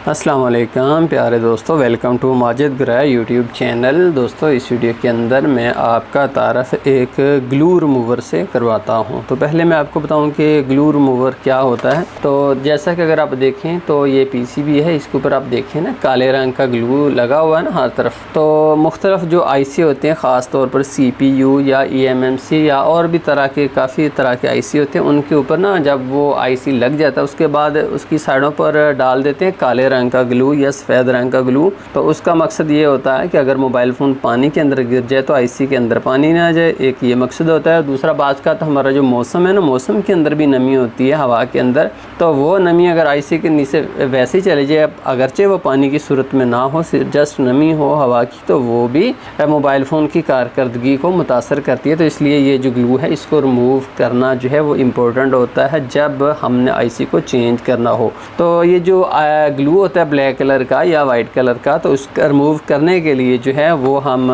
अस्सलाम वालेकुम प्यारे दोस्तों, वेलकम टू माजिद ग्रा यूट्यूब चैनल। दोस्तों, इस वीडियो के अंदर मैं आपका तारफ़ एक ग्लू रिमूवर से करवाता हूं। तो पहले मैं आपको बताऊं कि ग्लू रिमूवर क्या होता है। तो जैसा कि अगर आप देखें तो ये पीसीबी है, इसके ऊपर आप देखें ना काले रंग का ग्लू लगा हुआ है ना हर तरफ। तो मुख्तलिफ जो आईसी होते हैं, ख़ास तौर पर CPU या EMMC या और भी काफ़ी तरह के आईसी होते हैं, उनके ऊपर ना जब वो आईसी लग जाता है उसके बाद उसकी साइडों पर डाल देते हैं काले रंग का ग्लू या सफ़ेद रंग का ग्लू। तो उसका मकसद ये होता है कि अगर मोबाइल फ़ोन पानी के अंदर गिर जाए तो आईसी के अंदर पानी ना आ जाए, एक ये मकसद होता है। दूसरा बात का तो हमारा जो मौसम है ना, मौसम के अंदर भी नमी होती है हवा के अंदर, तो वो नमी अगर आईसी के नीचे वैसे ही चले जाए, अगरचे वो पानी की सूरत में ना हो, जस्ट नमी हो हवा की, तो वो भी मोबाइल फ़ोन की कारकर्दगी को मुतासर करती है। तो इसलिए ये जो ग्लू है इसको रिमूव करना जो है वो इम्पोर्टेंट होता है जब हमने आईसी को चेंज करना हो। तो ये जो ग्लू होता है ब्लैक कलर का या वाइट कलर का, तो उसका रिमूव करने के लिए जो है वो हम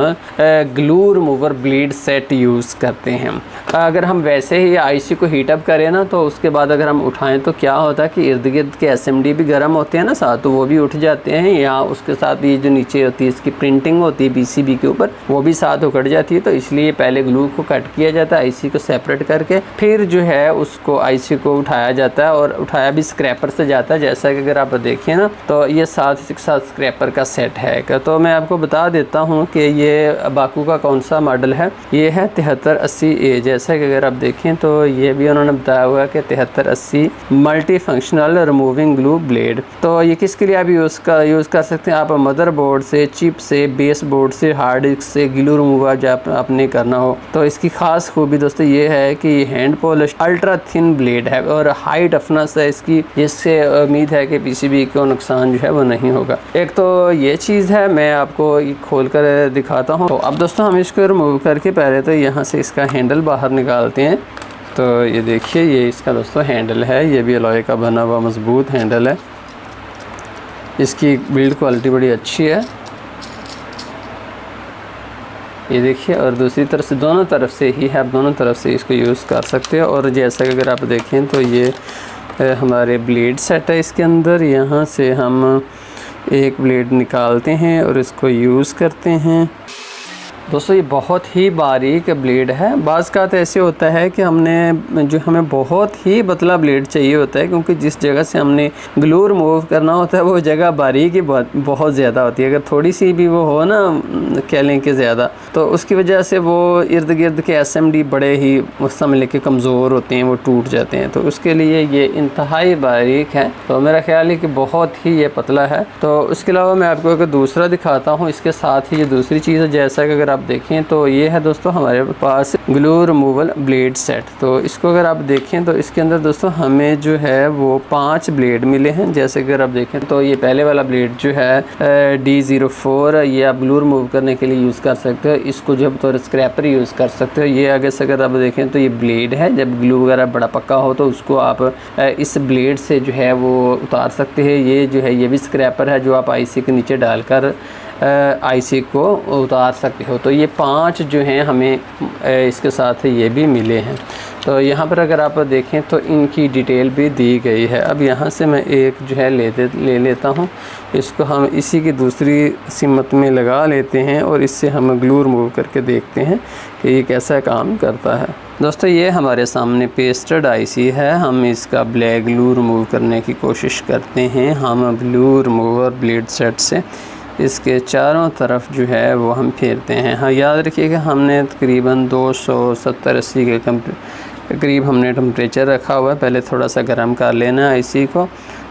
glue remover blade set use करते हैं। अगर हम वैसे ही आईसी को हीटअप करें ना, तो उसके बाद अगर हम उठाएं तो क्या होता है कि इर्द गिर्द के SMD भी गर्म होते हैं ना साथ, तो वो भी उठ जाते हैं, या उसके साथ ये जो नीचे होती है इसकी प्रिंटिंग होती है PCB के ऊपर, वो भी साथ उकड़ जाती है। तो इसलिए पहले ग्लू को कट किया जाता है आईसी को सेपरेट करके, फिर जो है उसको आईसी को उठाया जाता है, और उठाया भी स्क्रैपर से जाता है। जैसा कि अगर आप देखें ना, तो ये साथ स्क्रैपर का सेट है। तो मैं आपको बता देता हूँ कि ये बाकू का कौन सा मॉडल है। ये है 7380A। जैसा कि अगर आप देखें तो ये भी उन्होंने बताया हुआ है कि 7380 multi functional removing glue blade. तो ये किसके लिए आप यूज़ कर सकते हैं। आप मदरबोर्ड से, चिप से, बेस बोर्ड से, हार्ड डिस्क से ग्लू रिमूवर जब आपने करना हो, तो इसकी ख़ास खूबी दोस्तों ये है कि ये hand polish ultra thin blade है और हाई टफनेस है इसकी, जिससे उम्मीद है कि PCB को नुकसान जो है वो नहीं होगा। एक तो ये चीज़ है, मैं आपको खोल कर दिखाता हूँ। तो अब दोस्तों हम इसको रिमूव करके पहले तो यहाँ से इसका हैंडल बाहर निकालते हैं। तो ये देखिए, ये इसका दोस्तों हैंडल है, ये भी अलॉय का बना हुआ मजबूत हैंडल है। इसकी बिल्ड क्वालिटी बड़ी अच्छी है, ये देखिए। और दूसरी तरफ से, दोनों तरफ से ही है, आप दोनों तरफ से इसको यूज़ कर सकते हो। और जैसा कि अगर आप देखें तो ये हमारे ब्लेड सेट है, इसके अंदर यहाँ से हम एक ब्लेड निकालते हैं और इसको यूज़ करते हैं। दोस्तों ये बहुत ही बारीक ब्लेड है। बाज़ का तो ऐसे होता है कि हमें बहुत ही पतला ब्लेड चाहिए होता है, क्योंकि जिस जगह से हमने ग्लू रिमूव करना होता है वो जगह बारीक ही बहुत ज़्यादा होती है। अगर थोड़ी सी भी वो हो ना, कह लें कि ज़्यादा, तो उसकी वजह से वो इर्द गिर्द के SMD बड़े ही समझ लें कि कमज़ोर होते हैं, वो टूट जाते हैं। तो उसके लिए ये इंतहाई बारीक है। तो मेरा ख्याल है कि बहुत ही ये पतला है। तो उसके अलावा मैं आपको एक दूसरा दिखाता हूँ, इसके साथ ही ये दूसरी चीज़ है। जैसा कि अगर आप देखें तो ये है दोस्तों हमारे पास ग्लू रिमूवल ब्लेड सेट। तो इसको अगर आप देखें तो इसके अंदर दोस्तों हमें जो है वो 5 ब्लेड मिले हैं। जैसे कि अगर आप देखें तो ये पहले वाला ब्लेड जो है D04, ये आप ग्लू रिमूव करने के लिए यूज़ कर सकते हो। इसको जो तो स्क्रैपर यूज़ कर सकते हो। ये आगे से अगर आप देखें तो ये ब्लेड है, जब ग्लू वगैरह बड़ा पक्का हो तो उसको आप इस ब्लेड से जो है वो उतार सकते हैं। ये जो है ये भी स्क्रैपर है जो आप आईसी के नीचे डालकर आईसी को उतार सकते हो। तो ये 5 जो हैं हमें इसके साथ ये भी मिले हैं। तो यहाँ पर अगर आप देखें तो इनकी डिटेल भी दी गई है। अब यहाँ से मैं एक जो है ले लेता हूँ, इसको हम इसी की दूसरी सिमत में लगा लेते हैं और इससे हम ग्लू रिमूव करके देखते हैं कि ये कैसा काम करता है। दोस्तों ये हमारे सामने पेस्टेड आईसी है। हम इसका ब्लैक ग्लू रिमूव करने की कोशिश करते हैं। हम ग्लू रिमूवर ब्लेड सेट से इसके चारों तरफ जो है वो हम फेरते हैं। हाँ, याद रखिए कि हमने तकरीबन 270-80 के करीब हमने टेम्परेचर रखा हुआ है। पहले थोड़ा सा गर्म कर लेना है आईसी को,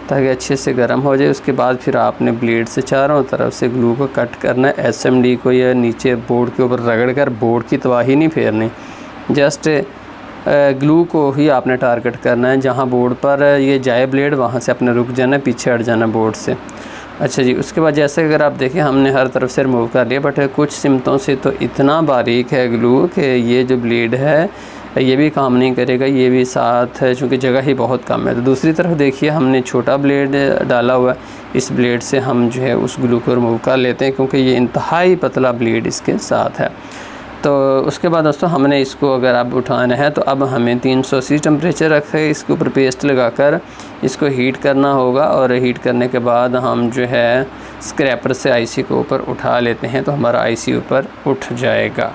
ताकि अच्छे से गर्म हो जाए। उसके बाद फिर आपने ब्लेड से चारों तरफ से ग्लू को कट करना है। SMD को या नीचे बोर्ड के ऊपर रगड़ कर बोर्ड की तबाही नहीं फेरनी, जस्ट ग्लू को ही आपने टारगेट करना है। जहाँ बोर्ड पर ये जाए ब्लेड, वहाँ से अपने रुक जाना, पीछे हट जाना बोर्ड से। अच्छा जी, उसके बाद जैसे अगर आप देखें हमने हर तरफ से रिमूव कर लिया, बट कुछ सिमतों से तो इतना बारीक है ग्लू कि ये जो ब्लेड है ये भी काम नहीं करेगा। ये भी साथ है, चूँकि जगह ही बहुत कम है। तो दूसरी तरफ देखिए हमने छोटा ब्लेड डाला हुआ है, इस ब्लेड से हम जो है उस ग्लू को रिमूव कर लेते हैं, क्योंकि ये इंतहाई पतला ब्लेड इसके साथ है। तो उसके बाद दोस्तों हमने इसको अगर अब उठाना है तो अब हमें 380 टेम्परेचर रख के इसके ऊपर पेस्ट लगाकर इसको हीट करना होगा, और हीट करने के बाद हम जो है स्क्रैपर से आईसी को ऊपर उठा लेते हैं तो हमारा आईसी ऊपर उठ जाएगा।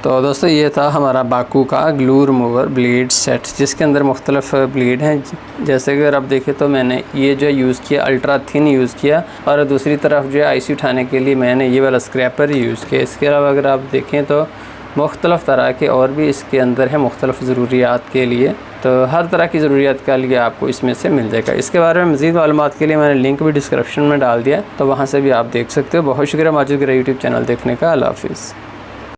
तो दोस्तों ये था हमारा बाकू का ग्लू रिमूवर ब्लीड सेट, जिसके अंदर मुख्तलिफ ब्लीड हैं। जैसे कि अगर आप देखें तो मैंने ये जो यूज़ किया अल्ट्रा थिन यूज़ किया, और दूसरी तरफ जो है आईसी उठाने के लिए मैंने ये वाला स्क्रैपर यूज़ किया। इसके अलावा अगर आप देखें तो मुख्तलिफ़ तरह के और भी इसके अंदर है मुख्तलिफ़ ज़रूरियात के लिए, तो हर तरह की ज़रूरियात के लिए आपको इसमें से मिल जाएगा। इसके बारे में मज़ीद मालूमात के लिए मैंने लिंक भी डिस्क्रिप्शन में डाल दिया, तो वहाँ से भी आप देख सकते हो। बहुत शुक्रिया मौजूद यूट्यूब चैनल देखने का। अल्लाह हाफ़िज़।